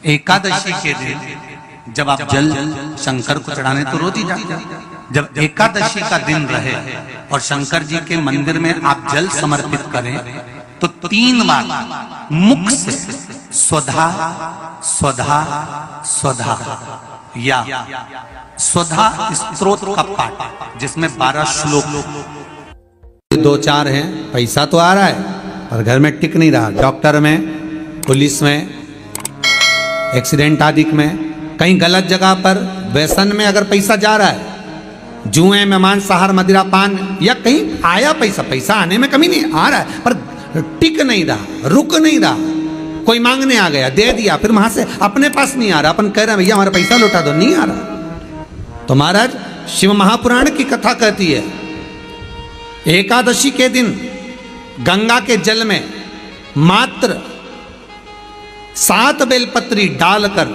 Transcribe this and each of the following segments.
एकादशी के दिन जब आप जल शंकर को चढ़ाने तो रोज ही जाते हैं। जब एकादशी का दिन रहे और शंकर जी के मंदिर में आप जल समर्पित करें तो 3 बार मुख से स्वधा स्वधा स्वधा या स्वधा स्तोत्र का पाठ, जिसमें 12 श्लोक 2-4 हैं। पैसा तो आ रहा है पर घर में टिक नहीं रहा। डॉक्टर में, पुलिस में, एक्सीडेंट आदि में, कहीं गलत जगह पर, व्यसन में अगर पैसा जा रहा है, जुए में, मांसाहार, मदिरा पान, या कहीं आया पैसा, पैसा आने में कमी नहीं, आ रहा है पर टिक नहीं रहा, रुक नहीं रहा। कोई मांगने आ गया, दे दिया, फिर वहां से अपने पास नहीं आ रहा, अपन कह रहे हैं भैया हमारा पैसा लौटा दो, नहीं आ रहा। तो महाराज शिव महापुराण की कथा कहती है एकादशी के दिन गंगा के जल में मात्र 7 बेलपत्री डालकर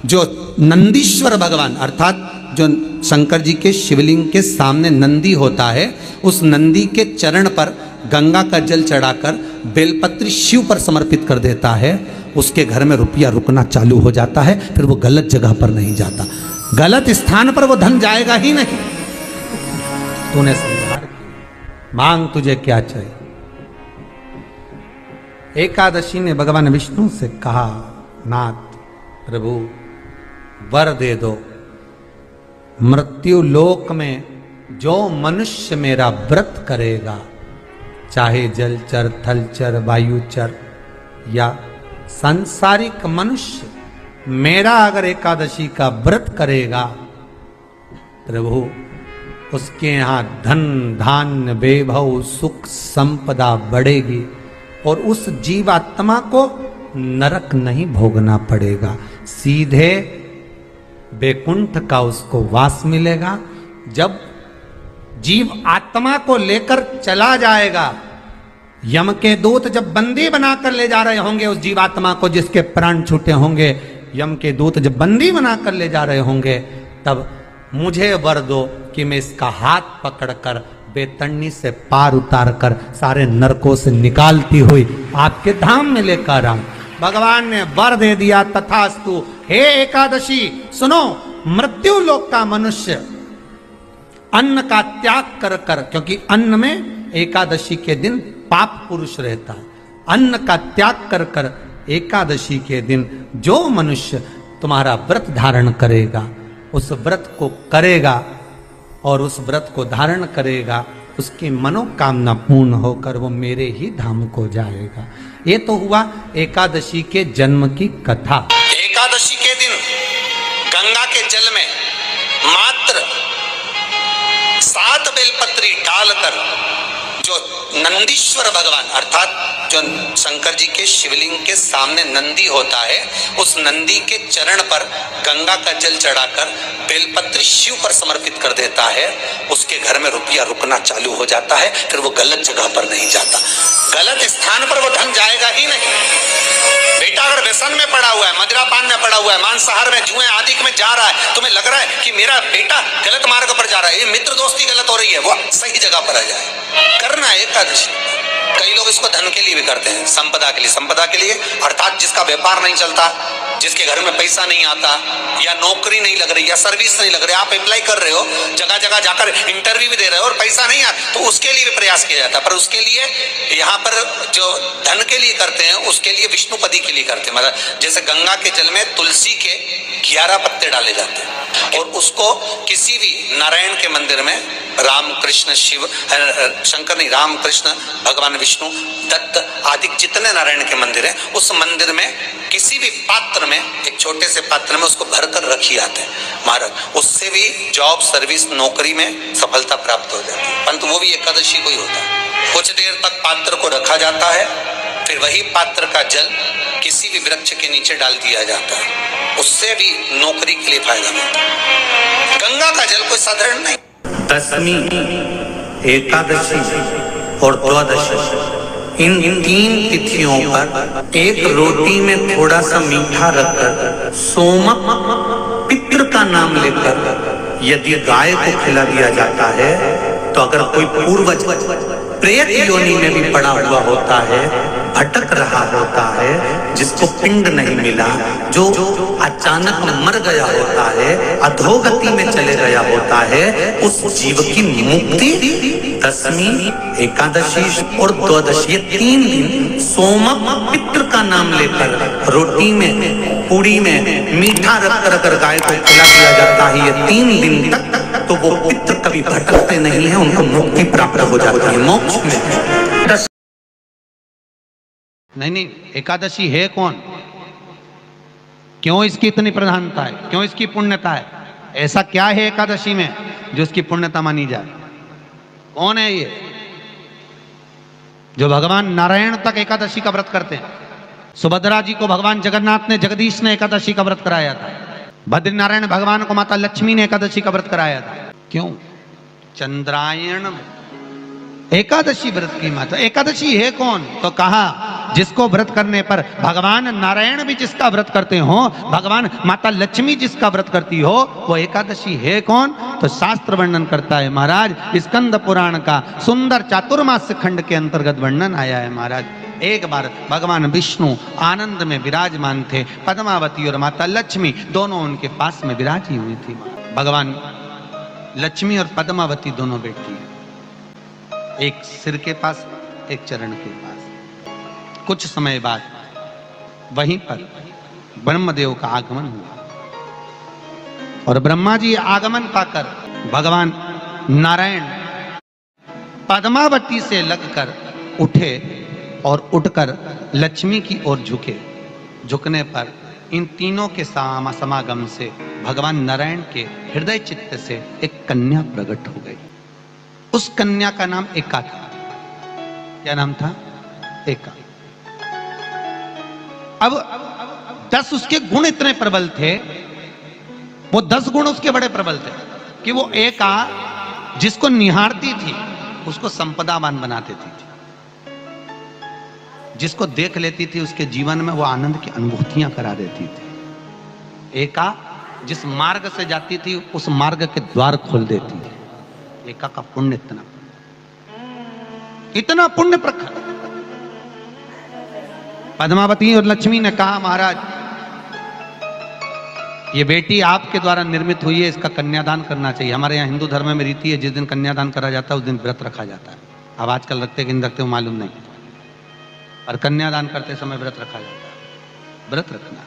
जो नंदीश्वर भगवान अर्थात जो शंकर जी के शिवलिंग के सामने नंदी होता है, उस नंदी के चरण पर गंगा का जल चढ़ाकर बेलपत्री शिव पर समर्पित कर देता है, उसके घर में रुपया रुकना चालू हो जाता है। फिर वो गलत जगह पर नहीं जाता, गलत स्थान पर वो धन जाएगा ही नहीं। तूने समझा, मांग तुझे क्या चाहिए। एकादशी ने भगवान विष्णु से कहा, नाथ प्रभु वर दे दो, मृत्यु लोक में जो मनुष्य मेरा व्रत करेगा, चाहे जलचर, थलचर, वायुचर या सांसारिक मनुष्य, मेरा अगर एकादशी का व्रत करेगा, प्रभु उसके यहाँ धन धान्य वैभव सुख संपदा बढ़ेगी और उस जीवात्मा को नरक नहीं भोगना पड़ेगा, सीधे वैकुंठ का उसको वास मिलेगा। जब जीव आत्मा को लेकर चला जाएगा, यम के दूत जब बंदी बनाकर ले जा रहे होंगे उस जीवात्मा को, जिसके प्राण छूटे होंगे, यम के दूत जब बंदी बनाकर ले जा रहे होंगे, तब मुझे वर दो कि मैं इसका हाथ पकड़कर बेतन्नी से पार उतार कर सारे नरकों से निकालती हुई आपके धाम में लेकर आऊं। भगवान ने वर दे दिया, तथास्तु। हे एकादशी सुनो, मृत्यु लोक का मनुष्य अन्न का त्याग कर कर, क्योंकि अन्न में एकादशी के दिन पाप पुरुष रहता है, अन्न का त्याग कर कर एकादशी के दिन जो मनुष्य तुम्हारा व्रत धारण करेगा, उस व्रत को करेगा और उस व्रत को धारण करेगा, उसकी मनोकामना पूर्ण होकर वो मेरे ही धाम को जाएगा। ये तो हुआ एकादशी के जन्म की कथा। एकादशी के दिन गंगा के जल में मात्र 7 बेलपत्री डालकर जो नंदीश्वर भगवान अर्थात जो शंकर जी के शिवलिंग के सामने नंदी होता है, उस नंदी के चरण पर गंगा का जल चढ़ाकर बेलपत्री शिव पर समर्पित कर देता है, उसके घर में रुपया रुकना चालू हो जाता है। फिर वो गलत जगह पर नहीं जाता, गलत स्थान पर वो धन जाएगा ही नहीं। बेटा अगर व्यसन में पड़ा हुआ है, मदिरा पान में पड़ा हुआ है, मांसाहार में, जुए आदि में जा रहा है, तुम्हें लग रहा है कि मेरा बेटा गलत मार्ग पर जा रहा है, ये मित्र दोस्ती गलत हो रही है, वो सही जगह पर आ जाए। करना है एकादशी। कई लोग इसको धन के लिए भी करते हैं, संपदा के लिए। संपदा के लिए अर्थात जिसका व्यापार नहीं चलता, जिसके घर में पैसा नहीं आता, या नौकरी नहीं लग रही, या सर्विस नहीं लग रही, आप अप्लाई कर रहे हो, जगह जगह जाकर इंटरव्यू भी दे रहे हो और पैसा नहीं आता, तो उसके लिए भी प्रयास किया जाता है। पर उसके लिए यहाँ पर जो धन के लिए करते हैं, उसके लिए विष्णुपदी के लिए करते हैं। मतलब जैसे गंगा के जल में तुलसी के 11 पत्ते डाले जाते हैं और उसको किसी भी नारायण के मंदिर में, राम कृष्ण शिव शंकर नहीं, राम कृष्ण भगवान विष्णु दत्त आदि जितने नारायण के मंदिर हैं, उस मंदिर में किसी भी पात्र में, एक छोटे से पात्र में उसको भरकर रखी जाते हैं महाराज। उससे भी जॉब, सर्विस, नौकरी में सफलता प्राप्त हो जाती है। परंतु वो भी एकादशी को ही होता है। कुछ देर तक पात्र को रखा जाता है, फिर वही पात्र का जल किसी भी वृक्ष के नीचे डाल दिया जाता है, उससे भी नौकरी के लिए फायदा मिलता है। गंगा का जल कोई साधारण नहीं। दशमी, एकादशी और द्वादशी, इन 3 तिथियों पर एक रोटी में थोड़ा सा मीठा रखकर सोमक पितृ का नाम लेकर यदि गाय को खिला दिया जाता है, तो अगर कोई पूर्वज प्रेत योनि में भी पड़ा हुआ होता है भटक रहा होता है, जिसको पिंड नहीं मिला, जो अचानक मर गया होता है, अधोगति में चले गया होता है, उस जीव की मुक्ति दशमी, एकादशी और द्वादशी, ये 3 दिन सोमक पितृ का नाम लेकर रोटी में, पूड़ी में मीठा रखकर गाय को खिला दिया जाता है। ये 3 दिन तक तो वो पितृ कभी भटकते नहीं है, उनको मुक्ति प्राप्त हो जाती है, मोक्ष में। नहीं, एकादशी है कौन? क्यों इसकी इतनी प्रधानता है? क्यों इसकी पुण्यता है? ऐसा क्या है एकादशी में जो इसकी पुण्यता मानी जाए? कौन है ये जो भगवान नारायण तक एकादशी का व्रत करते हैं? सुभद्रा जी को भगवान जगन्नाथ ने, जगदीश ने एकादशी का व्रत कराया था। बद्रीनारायण भगवान को माता लक्ष्मी ने एकादशी का व्रत कराया था। क्यों? चंद्रायण एकादशी व्रत की माता। एकादशी है कौन? तो कहा जिसको व्रत करने पर भगवान नारायण भी जिसका व्रत करते हो, भगवान माता लक्ष्मी जिसका व्रत करती हो, वो एकादशी है कौन? तो शास्त्र वर्णन करता है महाराज, स्कंद पुराण का सुंदर चातुर्मास्य खंड के अंतर्गत वर्णन आया है महाराज। एक बार भगवान विष्णु आनंद में विराजमान थे, पद्मावती और माता लक्ष्मी दोनों उनके पास में विराजी हुई थी। भगवान लक्ष्मी और पद्मावती दोनों बैठी हैं, एक सिर के पास, एक चरण के पास। कुछ समय बाद वहीं पर ब्रह्मदेव का आगमन हुआ और ब्रह्मा जी आगमन पाकर भगवान नारायण पद्मावती से लगकर उठे और उठकर लक्ष्मी की ओर झुके। झुकने पर इन तीनों के समागम से भगवान नारायण के हृदय चित्त से एक कन्या प्रकट हो गई। उस कन्या का नाम एका था। क्या नाम था? एका। अब 10 उसके गुण इतने प्रबल थे, वो 10 गुण उसके बड़े प्रबल थे कि वो एका जिसको निहारती थी उसको संपदावान बना देती थी। जिसको देख लेती थी उसके जीवन में वो आनंद की अनुभूतियां करा देती थी। एका जिस मार्ग से जाती थी उस मार्ग के द्वार खोल देती थी। एका का पुण्य इतना पुण्य प्रखर। पद्मावती और लक्ष्मी ने कहा महाराज ये बेटी आपके द्वारा निर्मित हुई है, इसका कन्यादान करना चाहिए। हमारे यहाँ हिंदू धर्म में रीति है, जिस दिन कन्यादान करा जाता है उस दिन व्रत रखा जाता है। अब आजकल रखते कि नहीं रखते हो मालूम नहीं, और कन्यादान करते समय व्रत रखा जाता है। व्रत रखना,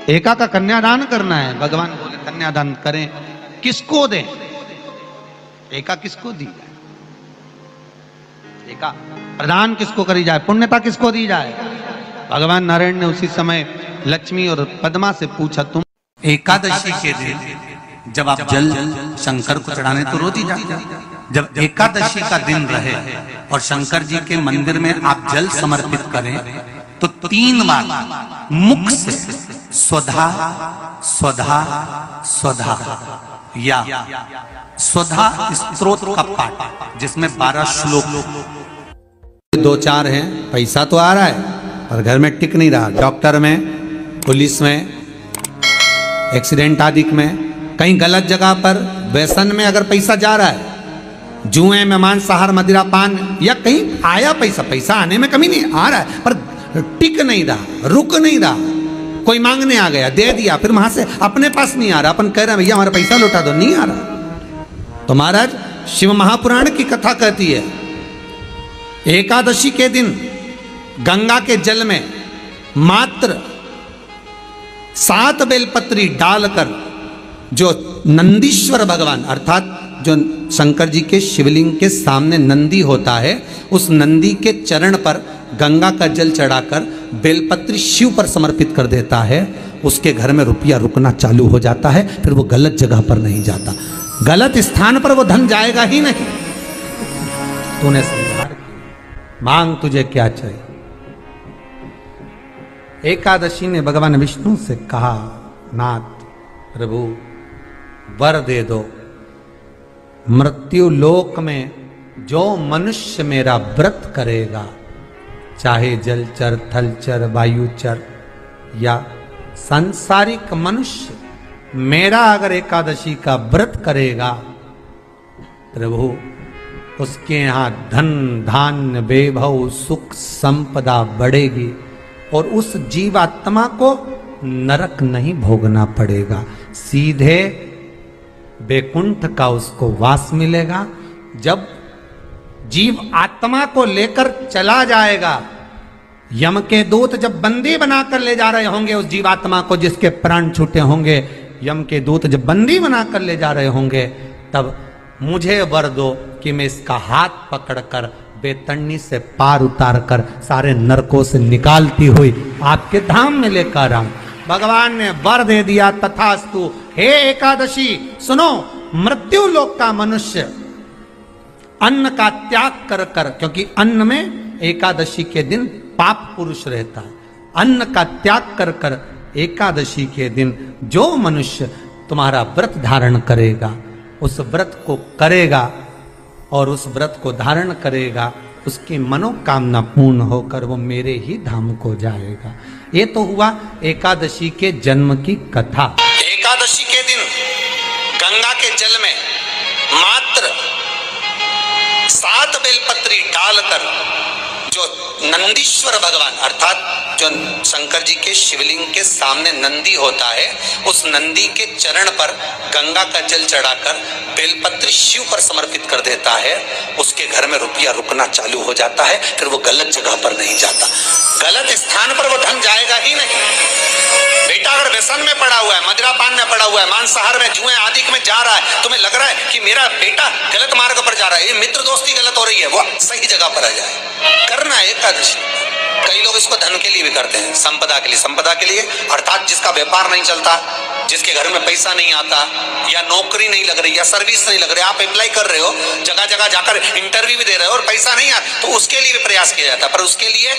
एका का कन्यादान करना है। भगवान बोले कन्यादान करें, किसको दें? एका किसको दी जाए? एका प्रदान किसको करी जाए? पुण्यता किसको दी जाए? भगवान नारायण ने उसी समय लक्ष्मी और पद्मा से पूछा, तुम एकादशी के दिन जब आप जल शंकर को चढ़ाने तो रोज ही जाते, जब एकादशी का दिन रहे और शंकर जी के मंदिर में आप जल समर्पित करें तो 3 बार मुख से स्वधा स्वधा स्वधा या स्वधा स्तोत्र का पाठ, जिसमें 12 श्लोक 2-4 हैं। पैसा तो आ रहा है और घर में टिक नहीं रहा। डॉक्टर में, पुलिस में, एक्सीडेंट आदि में, कहीं गलत जगह पर, व्यसन में अगर पैसा जा रहा है, जुए में, मांसाहार, मदिरा पान, या कहीं आया पैसा, पैसा आने में कमी नहीं, आ रहा है पर टिक नहीं रहा, रुक नहीं रहा। कोई मांगने आ गया, दे दिया, फिर वहां से अपने पास नहीं आ रहा, अपन कह रहे हैं भैया हमारा पैसा लौटा दो, नहीं आ रहा। तो महाराज शिव महापुराण की कथा कहती है एकादशी के दिन गंगा के जल में मात्र 7 बेलपत्री डालकर जो नंदीश्वर भगवान अर्थात जो शंकर जी के शिवलिंग के सामने नंदी होता है, उस नंदी के चरण पर गंगा का जल चढ़ाकर बेलपत्री शिव पर समर्पित कर देता है, उसके घर में रुपया रुकना चालू हो जाता है। फिर वो गलत जगह पर नहीं जाता, गलत स्थान पर वो धन जाएगा ही नहीं। तूने समझा, मांग तुझे क्या चाहिए। एकादशी ने भगवान विष्णु से कहा, नाथ प्रभु वर दे दो, मृत्यु लोक में जो मनुष्य मेरा व्रत करेगा, चाहे जलचर, थलचर, वायुचर या सांसारिक मनुष्य, मेरा अगर एकादशी का व्रत करेगा प्रभु उसके यहाँ धन धान्य वैभव सुख संपदा बढ़ेगी और उस जीवात्मा को नरक नहीं भोगना पड़ेगा, सीधे वैकुंठ का उसको वास मिलेगा। जब जीव आत्मा को लेकर चला जाएगा, यम के दूत जब बंदी बनाकर ले जा रहे होंगे उस जीवात्मा को, जिसके प्राण छूटे होंगे, यम के दूत जब बंदी बनाकर ले जा रहे होंगे, तब मुझे वर दो कि मैं इसका हाथ पकड़कर बेतन्नी से पार उतार कर सारे नरकों से निकालती हुई आपके धाम में लेकर आऊं। भगवान ने वर दे दिया, तथास्तु। हे एकादशी सुनो, मृत्यु लोक का मनुष्य अन्न का त्याग कर कर, क्योंकि अन्न में एकादशी के दिन पाप पुरुष रहता है, अन्न का त्याग कर कर एकादशी के दिन जो मनुष्य तुम्हारा व्रत धारण करेगा, उस व्रत को करेगा और उस व्रत को धारण करेगा, उसकी मनोकामना पूर्ण होकर वो मेरे ही धाम को जाएगा। ये तो हुआ एकादशी के जन्म की कथा। एकादशी के दिन गंगा के जल में मात्र 7 बेलपत्री डालकर जो नंदीश्वर भगवान अर्थात जो शंकर जी के शिवलिंग के सामने नंदी होता है, उस नंदी के चरण पर गंगा का जल चढ़ाकर बेलपत्री शिव पर समर्पित कर देता है, उसके घर में रुपया रुकना चालू हो जाता है। फिर वो गलत जगह पर नहीं जाता, गलत स्थान पर वो धन जाएगा ही नहीं। बेटा अगर व्यसन में पड़ा हुआ है, मदिरापान में पड़ा हुआ है, मांसाहार में, जुए आदि में जा रहा है, तुम्हें लग रहा है कि मेरा बेटा गलत मार्ग पर जा रहा है, ये मित्र दोस्ती गलत हो रही है, वो सही जगह पर आ जाए। करना है एकादशी। कई लोग इसको धन के लिए भी करते हैं, संपदा के लिए। संपदा के लिए अर्थात जिसका व्यापार नहीं चलता, जिसके घर में पैसा नहीं आता, या नौकरी नहीं लग रही, या सर्विस नहीं लग रही, आप अप्लाई कर रहे हो, जगह जगह जाकर इंटरव्यू भी दे रहे हो और पैसा नहीं आता, तो उसके लिए भी प्रयास किया जाता है। पर उसके लिए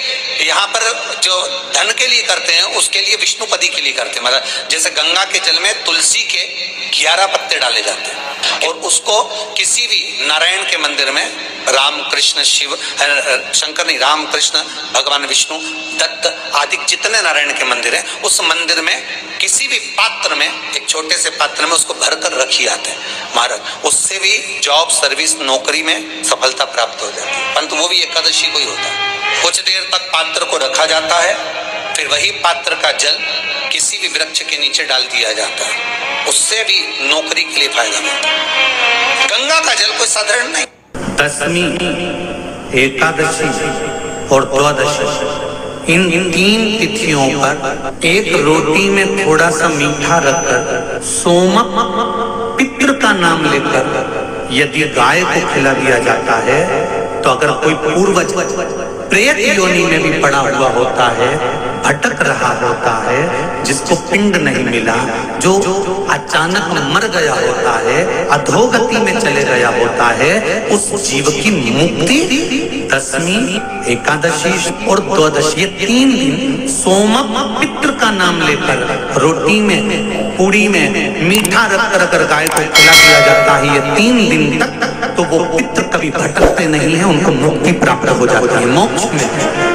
यहाँ पर जो धन के लिए करते हैं, उसके लिए विष्णुपदी के लिए करते हैं। मतलब जैसे गंगा के जल में तुलसी के 11 पत्ते डाले जाते हैं और उसको किसी भी नारायण के मंदिर में, राम कृष्ण शिव शंकर नहीं, राम कृष्ण भगवान विष्णु दत्त आदि जितने नारायण के मंदिर हैं, उस मंदिर में किसी भी पात्र में, एक छोटे से पात्र में उसको भरकर रखी जाते हैं महाराज। उससे भी जॉब सर्विस नौकरी में सफलता प्राप्त हो जाती है। परंतु वो भी एकादशी को ही होता है। कुछ देर तक पात्र को रखा जाता है, फिर वही पात्र का जल किसी भी वृक्ष के नीचे डाल दिया जाता है, उससे भी नौकरी के लिए फायदा मिलता है। गंगा का जल कोई साधारण नहीं। दशमी, एकादशी और द्वादशी, इन 3 तिथियों पर एक रोटी में थोड़ा सा मीठा रखकर सोमक पितृ का नाम लेकर यदि गाय को खिला दिया जाता है, तो अगर कोई पूर्वज प्रेत योनि में भी पड़ा हुआ होता है, भटक रहा होता है, जिसको पिंड नहीं मिला, जो अचानक मर गया होता है, अधोगति में चले गया होता है, उस जीव की मुक्ति दशमी, एकादशी और द्वादशी, ये 3 दिन सोमक पितृ का नाम लेकर रोटी में, पूरी में मीठा रख कर गाय को खिला दिया जाता है। ये 3 दिन तक तो वो पितृ कभी भटकते नहीं है, उनको मुक्ति प्राप्त हो जाती है, मोक्ष में।